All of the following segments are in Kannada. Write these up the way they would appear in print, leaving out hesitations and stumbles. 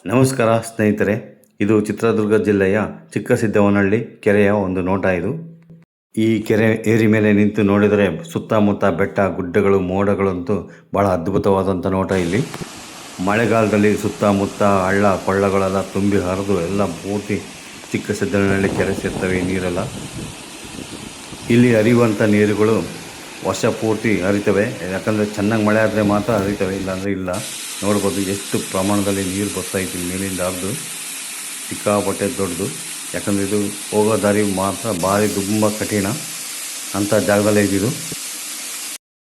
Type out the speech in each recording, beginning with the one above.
ನಮಸ್ಕಾರ ಸ್ನೇಹಿತರೆ, ಇದು ಚಿತ್ರದುರ್ಗ ಜಿಲ್ಲೆಯ ಚಿಕ್ಕಸಿದ್ದವನಹಳ್ಳಿ ಕೆರೆಯ ಒಂದು ನೋಟ. ಇದು ಈ ಕೆರೆ ಏರಿ ಮೇಲೆ ನಿಂತು ನೋಡಿದರೆ ಸುತ್ತಮುತ್ತ ಬೆಟ್ಟ ಗುಡ್ಡಗಳು ಮೋಡಗಳಂತೂ ಭಾಳ ಅದ್ಭುತವಾದಂಥ ನೋಟ. ಇಲ್ಲಿ ಮಳೆಗಾಲದಲ್ಲಿ ಸುತ್ತಮುತ್ತ ಹಳ್ಳ ಕೊಳ್ಳಗಳೆಲ್ಲ ತುಂಬಿ ಹರಿದು ಎಲ್ಲ ಪೂರ್ತಿ ಚಿಕ್ಕಸಿದ್ದವನಹಳ್ಳಿ ಕೆರೆ ಸೇರ್ತವೆ. ನೀರೆಲ್ಲ ಇಲ್ಲಿ ಹರಿಯುವಂಥ ನೀರುಗಳು ವರ್ಷ ಪೂರ್ತಿ ಹರಿತವೆ. ಯಾಕಂದರೆ ಚೆನ್ನಾಗಿ ಮಳೆ ಆದರೆ ಮಾತ್ರ ಹರಿತವೆ, ಇಲ್ಲಾಂದರೆ ಇಲ್ಲ. ನೋಡ್ಬೋದು ಎಷ್ಟು ಪ್ರಮಾಣದಲ್ಲಿ ನೀರು ಬರ್ತಾಯಿತ್ತು ಮೇಲಿಂದ ಹರಿದು. ಸಿಕ್ಕಾಪಟ್ಟೆ ದೊಡ್ಡದು. ಯಾಕಂದರೆ ಇದು ಹೋಗೋ ದಾರಿ ಮಾತ್ರ ಭಾರಿ ತುಂಬ ಕಠಿಣ ಅಂಥ ಜಾಗದಲ್ಲೇ ಇದ್ದಿದ್ದು.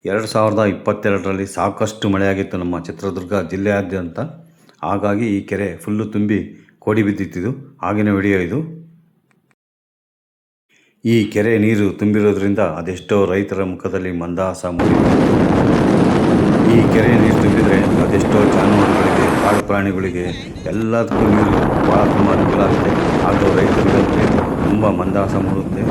2022ರಲ್ಲಿ ಸಾಕಷ್ಟು ಮಳೆಯಾಗಿತ್ತು ನಮ್ಮ ಚಿತ್ರದುರ್ಗ ಜಿಲ್ಲೆಯಾದ್ಯಂತ. ಹಾಗಾಗಿ ಈ ಕೆರೆ ಫುಲ್ಲು ತುಂಬಿ ಕೋಡಿ ಬಿದ್ದಿತ್ತಿದ್ದು ಆಗಿನ ವಿಡಿಯೋ ಇದು. ಈ ಕೆರೆ ನೀರು ತುಂಬಿರೋದ್ರಿಂದ ಅದೆಷ್ಟೋ ರೈತರ ಮುಖದಲ್ಲಿ ಮಂದಹಾಸ ಮೂಡಿದೆ. ಈ ಕೆರೆ ನೀರು ತುಂಬಿದರೆ ಅದೆಷ್ಟೋ ಜಾನುವಾರುಗಳಿಗೆ, ಕಾಡು ಪ್ರಾಣಿಗಳಿಗೆ ಎಲ್ಲದಕ್ಕೂ ನೀರು ಭಾಳ ತುಂಬ ಅನುಕೂಲ ಆಗುತ್ತೆ. ಹಾಗೂ ರೈತರಿಗೆ ತುಂಬ ಮಂದಹಾಸ ಮೂಡುತ್ತೆ.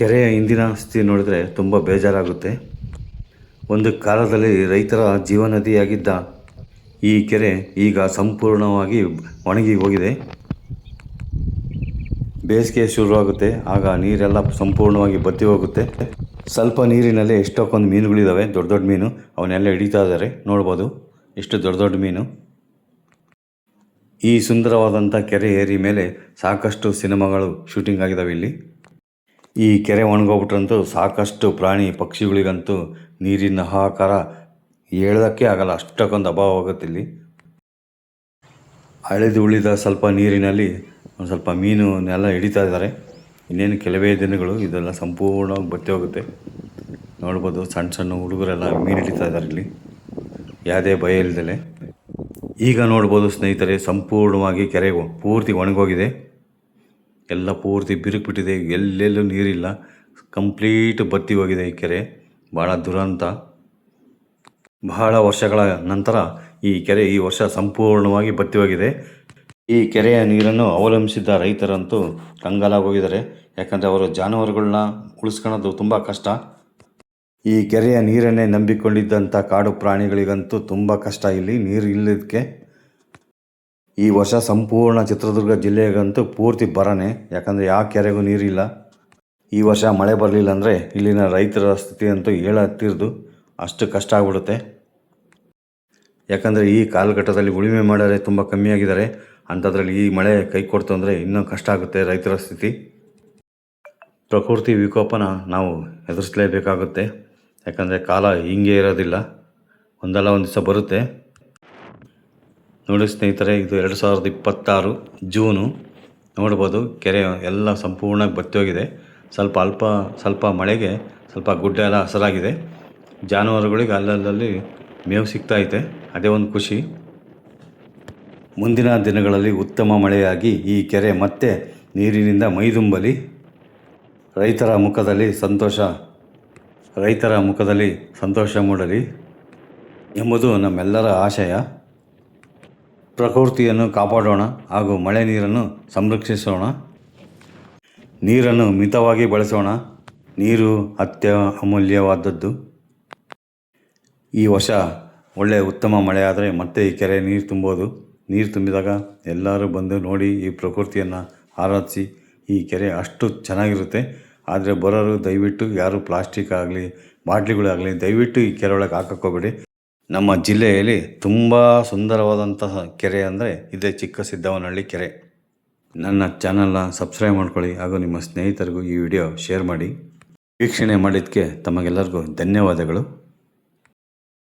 ಕೆರೆಯ ಇಂದಿನ ಸ್ಥಿತಿ ನೋಡಿದರೆ ತುಂಬ ಬೇಜಾರಾಗುತ್ತೆ. ಒಂದು ಕಾಲದಲ್ಲಿ ರೈತರ ಜೀವನದಿಯಾಗಿದ್ದ ಈ ಕೆರೆ ಈಗ ಸಂಪೂರ್ಣವಾಗಿ ಒಣಗಿ ಹೋಗಿದೆ. ಬೇಸಿಗೆ ಶುರುವಾಗುತ್ತೆ, ಆಗ ನೀರೆಲ್ಲ ಸಂಪೂರ್ಣವಾಗಿ ಬತ್ತಿ ಹೋಗುತ್ತೆ. ಸ್ವಲ್ಪ ನೀರಿನಲ್ಲಿ ಎಷ್ಟೊಂದು ಮೀನುಗಳಿದ್ದಾವೆ, ದೊಡ್ಡ ದೊಡ್ಡ ಮೀನು. ಅವನ್ನೆಲ್ಲ ಹಿಡಿತಾ ಇದ್ದಾರೆ. ನೋಡ್ಬೋದು ಎಷ್ಟು ದೊಡ್ಡ ದೊಡ್ಡ ಮೀನು. ಈ ಸುಂದರವಾದಂಥ ಕೆರೆ ಏರಿ ಮೇಲೆ ಸಾಕಷ್ಟು ಸಿನಿಮಾಗಳು ಶೂಟಿಂಗ್ ಆಗಿದ್ದಾವೆ ಇಲ್ಲಿ. ಈ ಕೆರೆ ಒಣಗೋಗ್ಬಿಟ್ರಂತೂ ಸಾಕಷ್ಟು ಪ್ರಾಣಿ ಪಕ್ಷಿಗಳಿಗಂತೂ ನೀರಿನ ಹಾಹಾಕಾರ ಹೇಳೋದಕ್ಕೆ ಆಗಲ್ಲ, ಅಷ್ಟಕ್ಕೊಂದು ಅಭಾವ ಆಗುತ್ತೆ ಇಲ್ಲಿ. ಉಳಿದ ಸ್ವಲ್ಪ ನೀರಿನಲ್ಲಿ ಒಂದು ಸ್ವಲ್ಪ ಮೀನುನೆಲ್ಲ ಹಿಡಿತಾ ಇದ್ದಾರೆ. ಇನ್ನೇನು ಕೆಲವೇ ದಿನಗಳು ಇದೆಲ್ಲ ಸಂಪೂರ್ಣವಾಗಿ ಬತ್ತಿ ಹೋಗುತ್ತೆ. ನೋಡ್ಬೋದು ಸಣ್ಣ ಸಣ್ಣ ಹುಡುಗರೆಲ್ಲ ಮೀನು ಹಿಡಿತಾ ಇದ್ದಾರೆ ಇಲ್ಲಿ, ಯಾವುದೇ ಭಯ ಇಲ್ದಲೆ. ಈಗ ನೋಡ್ಬೋದು ಸ್ನೇಹಿತರೆ, ಸಂಪೂರ್ಣವಾಗಿ ಕೆರೆ ಪೂರ್ತಿ ಒಣಗೋಗಿದೆ. ಎಲ್ಲ ಪೂರ್ತಿ ಬಿರುಕುಬಿಟ್ಟಿದೆ, ಎಲ್ಲೆಲ್ಲೂ ನೀರಿಲ್ಲ, ಕಂಪ್ಲೀಟ್ ಬತ್ತಿ ಹೋಗಿದೆ ಈ ಕೆರೆ. ಭಾಳ ದುರಂತ. ಬಹಳ ವರ್ಷಗಳ ನಂತರ ಈ ಕೆರೆ ಈ ವರ್ಷ ಸಂಪೂರ್ಣವಾಗಿ ಬತ್ತಿ ಹೋಗಿದೆ. ಈ ಕೆರೆಯ ನೀರನ್ನು ಅವಲಂಬಿಸಿದ್ದ ರೈತರಂತೂ ಕಂಗಾಲಾಗೋಗಿದ್ದಾರೆ. ಯಾಕಂದರೆ ಅವರು ಜಾನುವಾರುಗಳನ್ನ ಉಳಿಸ್ಕೊಳ್ಳೋದು ತುಂಬ ಕಷ್ಟ. ಈ ಕೆರೆಯ ನೀರನ್ನೇ ನಂಬಿಕೊಂಡಿದ್ದಂಥ ಕಾಡು ಪ್ರಾಣಿಗಳಿಗಂತೂ ತುಂಬ ಕಷ್ಟ ಇಲ್ಲಿ ನೀರು ಇಲ್ಲದಕ್ಕೆ. ಈ ವರ್ಷ ಸಂಪೂರ್ಣ ಚಿತ್ರದುರ್ಗ ಜಿಲ್ಲೆಗಂತೂ ಪೂರ್ತಿ ಬರನೇ. ಯಾಕಂದರೆ ಯಾವ ಕೆರೆಗೂ ನೀರಿಲ್ಲ. ಈ ವರ್ಷ ಮಳೆ ಬರಲಿಲ್ಲ ಅಂದರೆ ಇಲ್ಲಿನ ರೈತರ ಸ್ಥಿತಿ ಅಂತೂ ಹೇಳತ್ತಿರ್ದು ಅಷ್ಟು ಕಷ್ಟ ಆಗ್ಬಿಡುತ್ತೆ. ಯಾಕಂದರೆ ಈ ಕಾಲಘಟ್ಟದಲ್ಲಿ ಉಳುಮೆ ಮಾಡೋರೆ ತುಂಬ ಕಮ್ಮಿಯಾಗಿದ್ದಾರೆ. ಅಂಥದ್ರಲ್ಲಿ ಈ ಮಳೆ ಕೈ ಕೊಡ್ತು ಅಂದರೆ ಇನ್ನೂ ಕಷ್ಟ ಆಗುತ್ತೆ ರೈತರ ಸ್ಥಿತಿ. ಪ್ರಕೃತಿ ವಿಕೋಪನ ನಾವು ಎದುರಿಸಲೇಬೇಕಾಗುತ್ತೆ. ಯಾಕಂದರೆ ಕಾಲ ಹಿಂಗೆ ಇರೋದಿಲ್ಲ, ಒಂದಲ್ಲ ಒಂದು ದಿವಸ ಬರುತ್ತೆ. ನೋಡಿ ಸ್ನೇಹಿತರೆ, ಇದು 2026 ಜೂನು. ನೋಡ್ಬೋದು ಕೆರೆ ಎಲ್ಲ ಸಂಪೂರ್ಣವಾಗಿ ಬತ್ತಿ ಹೋಗಿದೆ. ಸ್ವಲ್ಪ ಮಳೆಗೆ ಸ್ವಲ್ಪ ಗುಡ್ಡ ಎಲ್ಲ ಹಸರಾಗಿದೆ. ಜಾನುವಾರುಗಳಿಗೆ ಅಲ್ಲಲ್ಲಿ ಮೇವು ಸಿಗ್ತಾಯಿದೆ, ಅದೇ ಒಂದು ಖುಷಿ. ಮುಂದಿನ ದಿನಗಳಲ್ಲಿ ಉತ್ತಮ ಮಳೆಯಾಗಿ ಈ ಕೆರೆ ಮತ್ತೆ ನೀರಿನಿಂದ ಮೈದುಂಬಲಿ. ರೈತರ ಮುಖದಲ್ಲಿ ಸಂತೋಷ ಮೂಡಲಿ ಎಂಬುದು ನಮ್ಮೆಲ್ಲರ ಆಶಯ. ಪ್ರಕೃತಿಯನ್ನು ಕಾಪಾಡೋಣ ಹಾಗೂ ಮಳೆ ನೀರನ್ನು ಸಂರಕ್ಷಿಸೋಣ. ನೀರನ್ನು ಮಿತವಾಗಿ ಬಳಸೋಣ. ನೀರು ಅತ್ಯಮೂಲ್ಯವಾದದ್ದು. ಈ ವರ್ಷ ಒಳ್ಳೆಯ ಉತ್ತಮ ಮಳೆ ಆದರೆ ಮತ್ತೆ ಈ ಕೆರೆ ನೀರು ತುಂಬೋದು. ನೀರು ತುಂಬಿದಾಗ ಎಲ್ಲರೂ ಬಂದು ನೋಡಿ ಈ ಪ್ರಕೃತಿಯನ್ನು ಆರಾಧಿಸಿ. ಈ ಕೆರೆ ಅಷ್ಟು ಚೆನ್ನಾಗಿರುತ್ತೆ. ಆದರೆ ಬರೋರು ದಯವಿಟ್ಟು ಯಾರು ಪ್ಲಾಸ್ಟಿಕ್ ಆಗಲಿ ಬಾಟ್ಲಿಗಳಾಗಲಿ ದಯವಿಟ್ಟು ಈ ಕೆರೆ ಒಳಗೆ ಹಾಕೋಬೇಡಿ. ನಮ್ಮ ಜಿಲ್ಲೆಯಲ್ಲಿ ತುಂಬ ಸುಂದರವಾದಂತಹ ಕೆರೆ ಅಂದರೆ ಇದೇ ಚಿಕ್ಕ ಸಿದ್ದವನಹಳ್ಳಿ ಕೆರೆ. ನನ್ನ ಚಾನಲ್ನ ಸಬ್ಸ್ಕ್ರೈಬ್ ಮಾಡ್ಕೊಳ್ಳಿ ಹಾಗೂ ನಿಮ್ಮ ಸ್ನೇಹಿತರಿಗೂ ಈ ವಿಡಿಯೋ ಶೇರ್ ಮಾಡಿ. ವೀಕ್ಷಣೆ ಮಾಡಿದ್ದಕ್ಕೆ ತಮಗೆಲ್ಲರಿಗೂ ಧನ್ಯವಾದಗಳು.